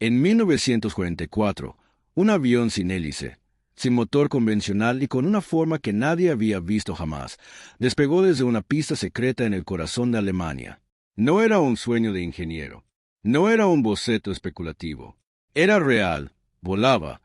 En 1944, un avión sin hélice, sin motor convencional y con una forma que nadie había visto jamás, despegó desde una pista secreta en el corazón de Alemania. No era un sueño de ingeniero, no era un boceto especulativo, era real, volaba,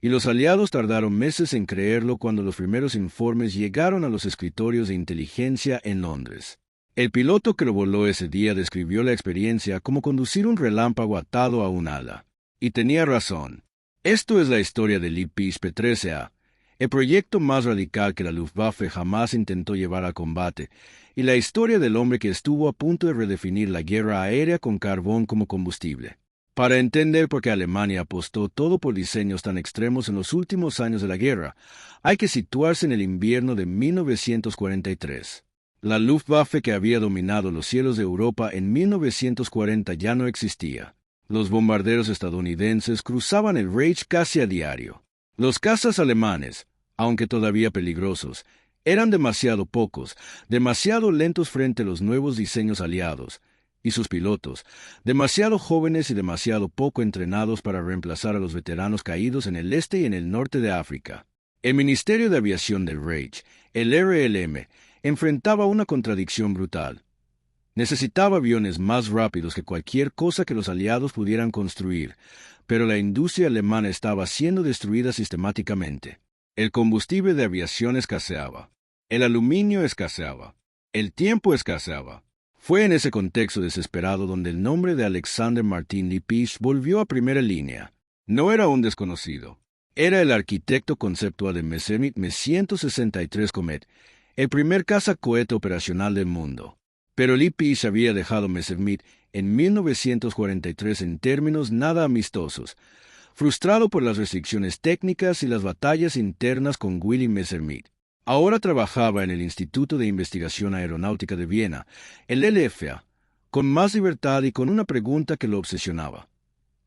y los aliados tardaron meses en creerlo cuando los primeros informes llegaron a los escritorios de inteligencia en Londres. El piloto que lo voló ese día describió la experiencia como conducir un relámpago atado a un ala. Y tenía razón. Esto es la historia del Leipzig P-13A, el proyecto más radical que la Luftwaffe jamás intentó llevar al combate, y la historia del hombre que estuvo a punto de redefinir la guerra aérea con carbón como combustible. Para entender por qué Alemania apostó todo por diseños tan extremos en los últimos años de la guerra, hay que situarse en el invierno de 1943. La Luftwaffe que había dominado los cielos de Europa en 1940 ya no existía. Los bombarderos estadounidenses cruzaban el Reich casi a diario. Los cazas alemanes, aunque todavía peligrosos, eran demasiado pocos, demasiado lentos frente a los nuevos diseños aliados, y sus pilotos, demasiado jóvenes y demasiado poco entrenados para reemplazar a los veteranos caídos en el este y en el norte de África. El Ministerio de Aviación del Reich, el RLM, enfrentaba una contradicción brutal. Necesitaba aviones más rápidos que cualquier cosa que los aliados pudieran construir, pero la industria alemana estaba siendo destruida sistemáticamente. El combustible de aviación escaseaba. El aluminio escaseaba. El tiempo escaseaba. Fue en ese contexto desesperado donde el nombre de Alexander Martin Lippisch volvió a primera línea. No era un desconocido. Era el arquitecto conceptual de Messerschmitt Me-163 Comet, el primer cazacohete operacional del mundo. Pero Lippisch había dejado Messerschmitt en 1943 en términos nada amistosos, frustrado por las restricciones técnicas y las batallas internas con Willy Messerschmitt. Ahora trabajaba en el Instituto de Investigación Aeronáutica de Viena, el LFA, con más libertad y con una pregunta que lo obsesionaba.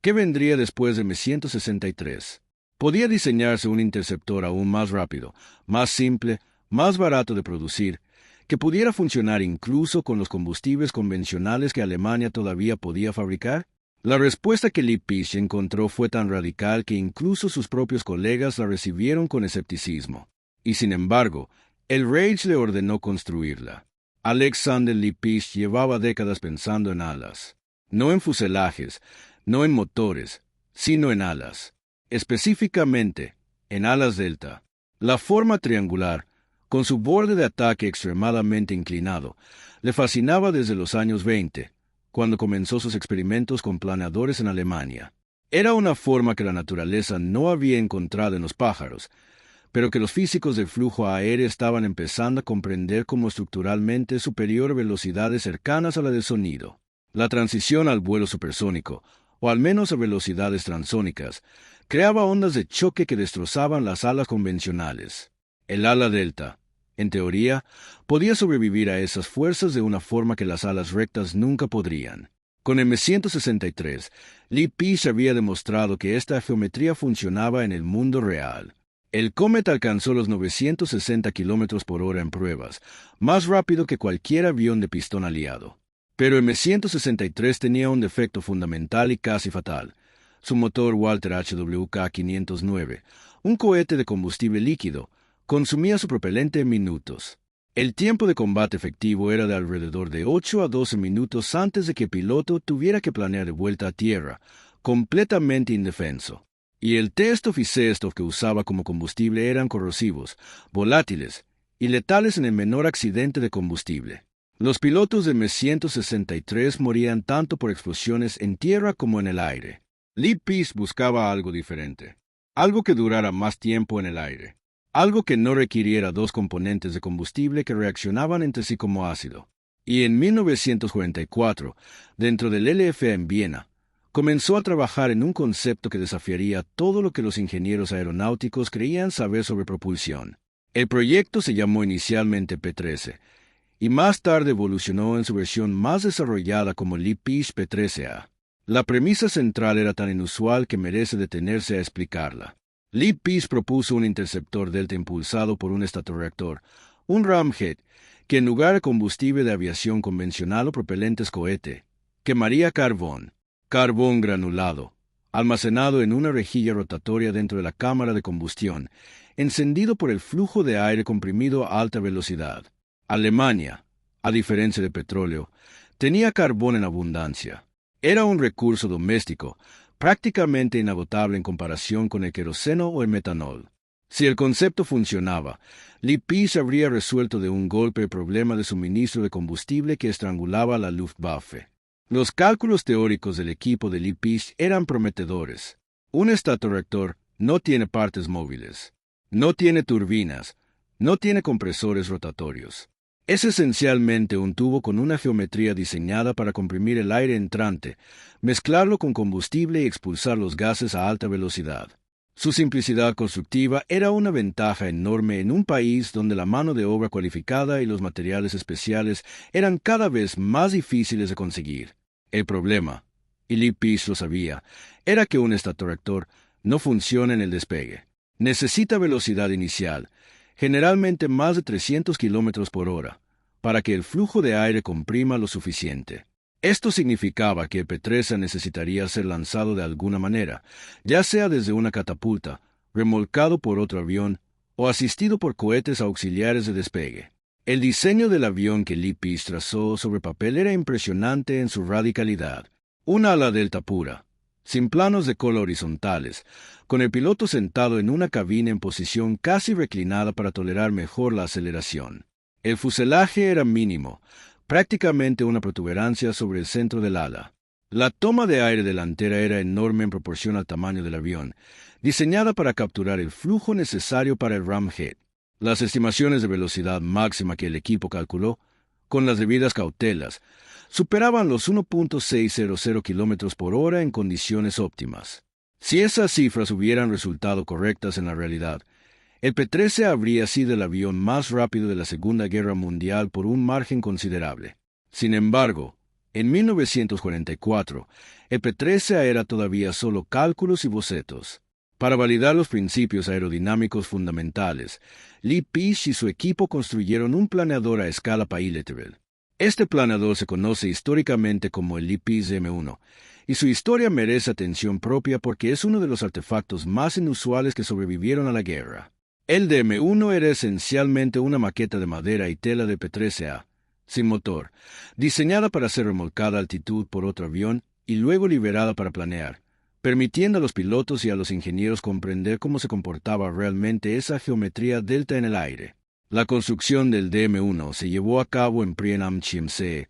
¿Qué vendría después de Me-163? Podía diseñarse un interceptor aún más rápido, más simple, más barato de producir, que pudiera funcionar incluso con los combustibles convencionales que Alemania todavía podía fabricar. La respuesta que Lippisch encontró fue tan radical que incluso sus propios colegas la recibieron con escepticismo. Y sin embargo, el Reich le ordenó construirla. Alexander Lippisch llevaba décadas pensando en alas. No en fuselajes, no en motores, sino en alas. Específicamente, en alas delta. La forma triangular, con su borde de ataque extremadamente inclinado, le fascinaba desde los años 20, cuando comenzó sus experimentos con planeadores en Alemania. Era una forma que la naturaleza no había encontrado en los pájaros, pero que los físicos del flujo aéreo estaban empezando a comprender como estructuralmente superior a velocidades cercanas a la del sonido. La transición al vuelo supersónico, o al menos a velocidades transónicas, creaba ondas de choque que destrozaban las alas convencionales. El ala delta, en teoría, podía sobrevivir a esas fuerzas de una forma que las alas rectas nunca podrían. Con el M-163, Lippisch había demostrado que esta geometría funcionaba en el mundo real. El Comet alcanzó los 960 km por hora en pruebas, más rápido que cualquier avión de pistón aliado. Pero el M-163 tenía un defecto fundamental y casi fatal. Su motor Walter HWK-509, un cohete de combustible líquido, consumía su propelente en minutos. El tiempo de combate efectivo era de alrededor de 8 a 12 minutos antes de que el piloto tuviera que planear de vuelta a tierra, completamente indefenso. Y el Testov y Sestov que usaba como combustible eran corrosivos, volátiles y letales en el menor accidente de combustible. Los pilotos del Me-163 morían tanto por explosiones en tierra como en el aire. Lippisch buscaba algo diferente, algo que durara más tiempo en el aire, algo que no requiriera dos componentes de combustible que reaccionaban entre sí como ácido. Y en 1944, dentro del LFA en Viena, comenzó a trabajar en un concepto que desafiaría todo lo que los ingenieros aeronáuticos creían saber sobre propulsión. El proyecto se llamó inicialmente P-13, y más tarde evolucionó en su versión más desarrollada como Lippisch P-13A. La premisa central era tan inusual que merece detenerse a explicarla. Lippisch propuso un interceptor delta impulsado por un estatorreactor, un ramjet, que en lugar de combustible de aviación convencional o propelentes cohete, quemaría carbón granulado, almacenado en una rejilla rotatoria dentro de la cámara de combustión, encendido por el flujo de aire comprimido a alta velocidad. Alemania, a diferencia de petróleo, tenía carbón en abundancia. Era un recurso doméstico, prácticamente inagotable en comparación con el queroseno o el metanol. Si el concepto funcionaba, Lippisch habría resuelto de un golpe el problema de suministro de combustible que estrangulaba a la Luftwaffe. Los cálculos teóricos del equipo de Lippisch eran prometedores. Un estatorreactor no tiene partes móviles, no tiene turbinas, no tiene compresores rotatorios. Es esencialmente un tubo con una geometría diseñada para comprimir el aire entrante, mezclarlo con combustible y expulsar los gases a alta velocidad. Su simplicidad constructiva era una ventaja enorme en un país donde la mano de obra cualificada y los materiales especiales eran cada vez más difíciles de conseguir. El problema, y Lippisch lo sabía, era que un estatorreactor no funciona en el despegue. Necesita velocidad inicial, generalmente más de 300 km por hora, para que el flujo de aire comprima lo suficiente. Esto significaba que el P-13 necesitaría ser lanzado de alguna manera, ya sea desde una catapulta, remolcado por otro avión o asistido por cohetes auxiliares de despegue. El diseño del avión que Lippisch trazó sobre papel era impresionante en su radicalidad. Un ala delta pura, sin planos de cola horizontales, con el piloto sentado en una cabina en posición casi reclinada para tolerar mejor la aceleración. El fuselaje era mínimo, prácticamente una protuberancia sobre el centro del ala. La toma de aire delantera era enorme en proporción al tamaño del avión, diseñada para capturar el flujo necesario para el ramjet. Las estimaciones de velocidad máxima que el equipo calculó, con las debidas cautelas, superaban los 1.600 km por hora en condiciones óptimas. Si esas cifras hubieran resultado correctas en la realidad, el P-13 habría sido el avión más rápido de la Segunda Guerra Mundial por un margen considerable. Sin embargo, en 1944, el P-13 era todavía solo cálculos y bocetos. Para validar los principios aerodinámicos fundamentales, Lippisch y su equipo construyeron un planeador a escala Paille-Leverrier. Este planeador se conoce históricamente como el Lippisch M1, y su historia merece atención propia porque es uno de los artefactos más inusuales que sobrevivieron a la guerra. El DM-1 era esencialmente una maqueta de madera y tela de P-13A, sin motor, diseñada para ser remolcada a altitud por otro avión y luego liberada para planear, permitiendo a los pilotos y a los ingenieros comprender cómo se comportaba realmente esa geometría delta en el aire. La construcción del DM-1 se llevó a cabo en Prien am Chiemsee,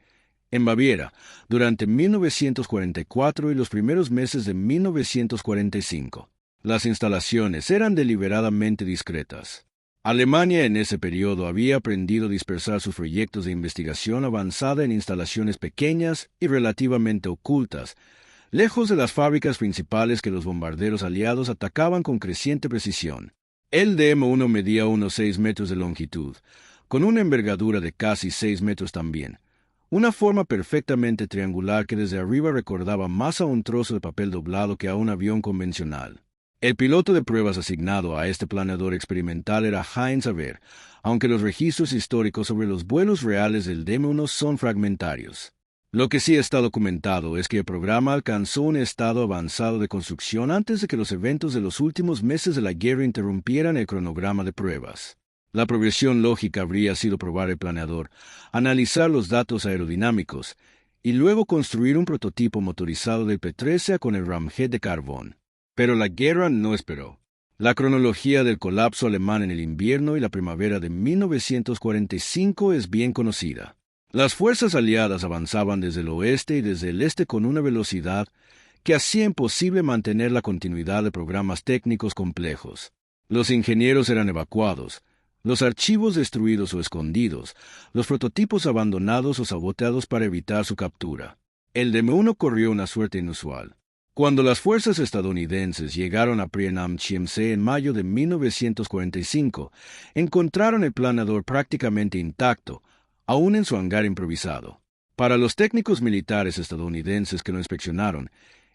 en Baviera, durante 1944 y los primeros meses de 1945. Las instalaciones eran deliberadamente discretas. Alemania en ese periodo había aprendido a dispersar sus proyectos de investigación avanzada en instalaciones pequeñas y relativamente ocultas, lejos de las fábricas principales que los bombarderos aliados atacaban con creciente precisión. El DM-1 medía unos 6 metros de longitud, con una envergadura de casi 6 metros también, una forma perfectamente triangular que desde arriba recordaba más a un trozo de papel doblado que a un avión convencional. El piloto de pruebas asignado a este planeador experimental era Heinz Aver, aunque los registros históricos sobre los vuelos reales del DM-1 son fragmentarios. Lo que sí está documentado es que el programa alcanzó un estado avanzado de construcción antes de que los eventos de los últimos meses de la guerra interrumpieran el cronograma de pruebas. La progresión lógica habría sido probar el planeador, analizar los datos aerodinámicos y luego construir un prototipo motorizado del P-13A con el ramjet de carbón. Pero la guerra no esperó. La cronología del colapso alemán en el invierno y la primavera de 1945 es bien conocida. Las fuerzas aliadas avanzaban desde el oeste y desde el este con una velocidad que hacía imposible mantener la continuidad de programas técnicos complejos. Los ingenieros eran evacuados, los archivos destruidos o escondidos, los prototipos abandonados o saboteados para evitar su captura. El DM-1 corrió una suerte inusual. Cuando las fuerzas estadounidenses llegaron a Prien am Chiemsee en mayo de 1945, encontraron el planeador prácticamente intacto, aún en su hangar improvisado. Para los técnicos militares estadounidenses que lo inspeccionaron,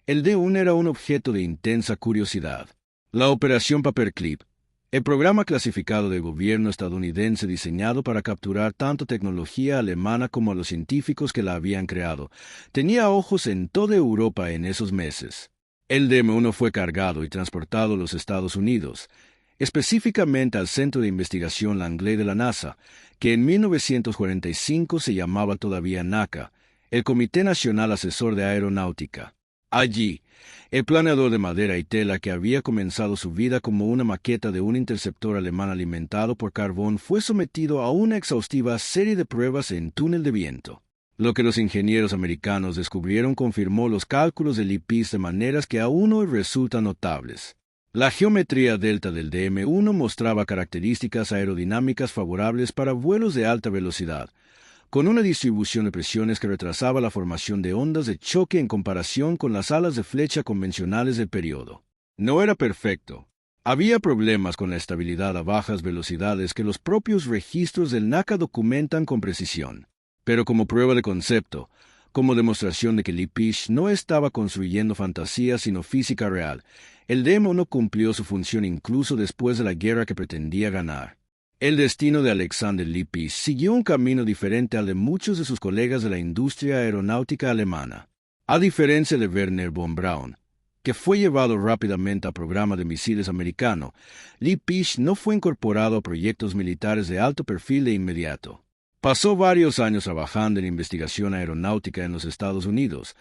el D-1 era un objeto de intensa curiosidad. La Operación Paperclip, el programa clasificado del gobierno estadounidense diseñado para capturar tanto tecnología alemana como a los científicos que la habían creado, tenía ojos en toda Europa en esos meses. El DM-1 fue cargado y transportado a los Estados Unidos, específicamente al Centro de Investigación Langley de la NASA, que en 1945 se llamaba todavía NACA, el Comité Nacional Asesor de Aeronáutica. Allí, el planeador de madera y tela que había comenzado su vida como una maqueta de un interceptor alemán alimentado por carbón fue sometido a una exhaustiva serie de pruebas en túnel de viento. Lo que los ingenieros americanos descubrieron confirmó los cálculos de Lee Pease de maneras que aún hoy resultan notables. La geometría delta del DM-1 mostraba características aerodinámicas favorables para vuelos de alta velocidad, con una distribución de presiones que retrasaba la formación de ondas de choque en comparación con las alas de flecha convencionales del periodo. No era perfecto. Había problemas con la estabilidad a bajas velocidades que los propios registros del NACA documentan con precisión. Pero como prueba de concepto, como demostración de que Lee Pease no estaba construyendo fantasía sino física real, el DM-1 cumplió su función incluso después de la guerra que pretendía ganar. El destino de Alexander Lee Pease siguió un camino diferente al de muchos de sus colegas de la industria aeronáutica alemana. A diferencia de Werner von Braun, que fue llevado rápidamente al programa de misiles americano, Lee Pease no fue incorporado a proyectos militares de alto perfil de inmediato. Pasó varios años trabajando en investigación aeronáutica en los Estados Unidos,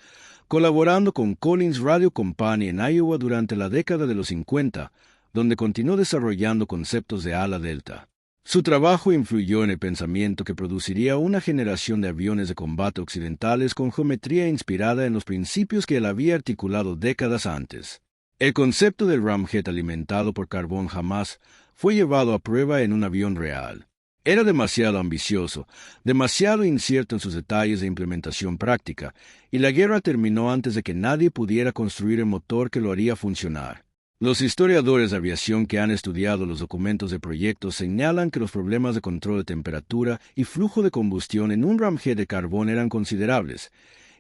colaborando con Collins Radio Company en Iowa durante la década de los 50, donde continuó desarrollando conceptos de ala delta. Su trabajo influyó en el pensamiento que produciría una generación de aviones de combate occidentales con geometría inspirada en los principios que él había articulado décadas antes. El concepto del ramjet alimentado por carbón jamás fue llevado a prueba en un avión real. Era demasiado ambicioso, demasiado incierto en sus detalles de implementación práctica, y la guerra terminó antes de que nadie pudiera construir el motor que lo haría funcionar. Los historiadores de aviación que han estudiado los documentos de proyectos señalan que los problemas de control de temperatura y flujo de combustión en un ramjet de carbón eran considerables,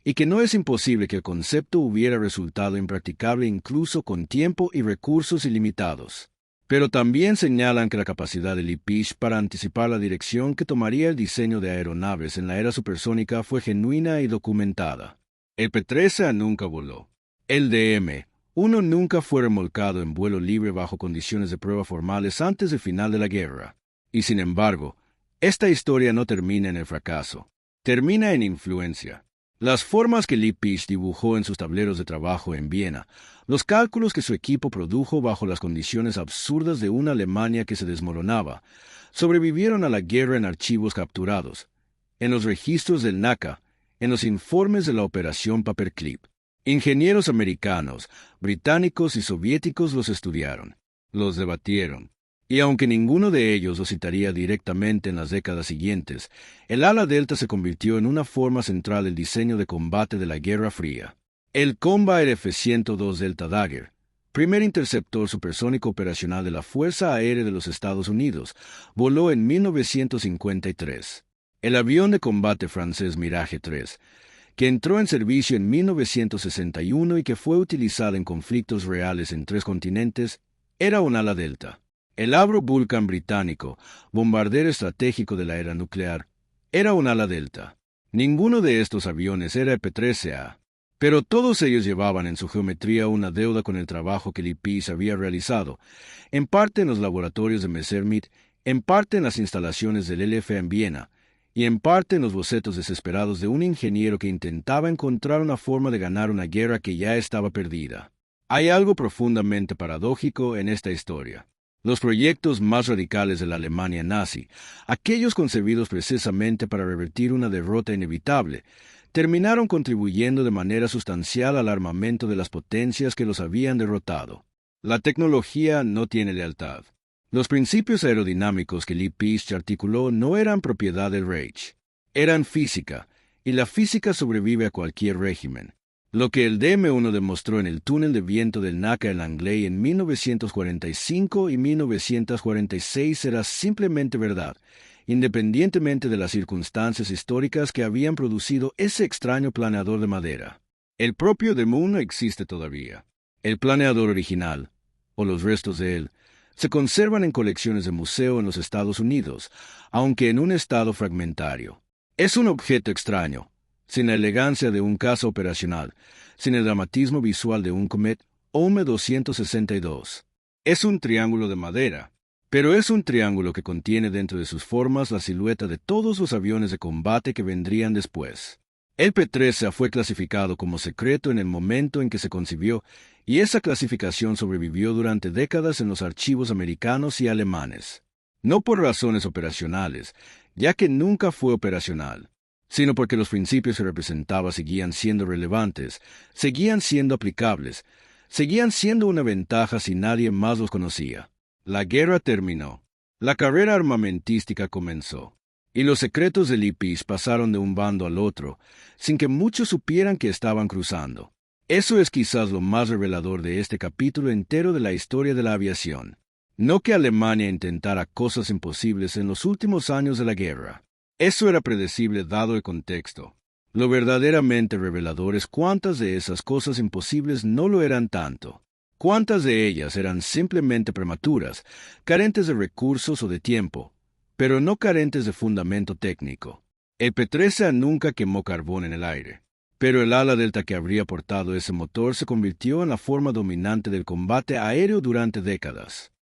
y que no es imposible que el concepto hubiera resultado impracticable incluso con tiempo y recursos ilimitados. Pero también señalan que la capacidad de Lee Pease para anticipar la dirección que tomaría el diseño de aeronaves en la era supersónica fue genuina y documentada. El P-13A nunca voló. El DM-1 nunca fue remolcado en vuelo libre bajo condiciones de prueba formales antes del final de la guerra. Y sin embargo, esta historia no termina en el fracaso. Termina en influencia. Las formas que Lee Pease dibujó en sus tableros de trabajo en Viena, los cálculos que su equipo produjo bajo las condiciones absurdas de una Alemania que se desmoronaba, sobrevivieron a la guerra en archivos capturados, en los registros del NACA, en los informes de la Operación Paperclip. Ingenieros americanos, británicos y soviéticos los estudiaron, los debatieron. Y aunque ninguno de ellos lo citaría directamente en las décadas siguientes, el ala delta se convirtió en una forma central del diseño de combate de la Guerra Fría. El Combat F-102 Delta Dagger, primer interceptor supersónico operacional de la Fuerza Aérea de los Estados Unidos, voló en 1953. El avión de combate francés Mirage 3, que entró en servicio en 1961 y que fue utilizado en conflictos reales en 3 continentes, era un ala delta. El Avro Vulcan británico, bombardero estratégico de la era nuclear, era un ala delta. Ninguno de estos aviones era el P-13A, pero todos ellos llevaban en su geometría una deuda con el trabajo que Lee Pease había realizado, en parte en los laboratorios de Messerschmitt, en parte en las instalaciones del LFA en Viena, y en parte en los bocetos desesperados de un ingeniero que intentaba encontrar una forma de ganar una guerra que ya estaba perdida. Hay algo profundamente paradójico en esta historia. Los proyectos más radicales de la Alemania nazi, aquellos concebidos precisamente para revertir una derrota inevitable, terminaron contribuyendo de manera sustancial al armamento de las potencias que los habían derrotado. La tecnología no tiene lealtad. Los principios aerodinámicos que Lee Pease articuló no eran propiedad del Reich, eran física, y la física sobrevive a cualquier régimen. Lo que el DM-1 demostró en el túnel de viento del NACA en Langley en 1945 y 1946 era simplemente verdad, independientemente de las circunstancias históricas que habían producido ese extraño planeador de madera. El propio DM-1 existe todavía. El planeador original, o los restos de él, se conservan en colecciones de museo en los Estados Unidos, aunque en un estado fragmentario. Es un objeto extraño, sin la elegancia de un caza operacional, sin el dramatismo visual de un Comet OME 262. Es un triángulo de madera, pero es un triángulo que contiene dentro de sus formas la silueta de todos los aviones de combate que vendrían después. El P-13A fue clasificado como secreto en el momento en que se concibió, y esa clasificación sobrevivió durante décadas en los archivos americanos y alemanes. No por razones operacionales, ya que nunca fue operacional, sino porque los principios que representaba seguían siendo relevantes, seguían siendo aplicables, seguían siendo una ventaja si nadie más los conocía. La guerra terminó. La carrera armamentística comenzó. Y los secretos del IPIS pasaron de un bando al otro, sin que muchos supieran que estaban cruzando. Eso es quizás lo más revelador de este capítulo entero de la historia de la aviación. No que Alemania intentara cosas imposibles en los últimos años de la guerra. Eso era predecible dado el contexto. Lo verdaderamente revelador es cuántas de esas cosas imposibles no lo eran tanto. Cuántas de ellas eran simplemente prematuras, carentes de recursos o de tiempo, pero no carentes de fundamento técnico. El P-13A nunca quemó carbón en el aire, pero el ala delta que habría portado ese motor se convirtió en la forma dominante del combate aéreo durante décadas.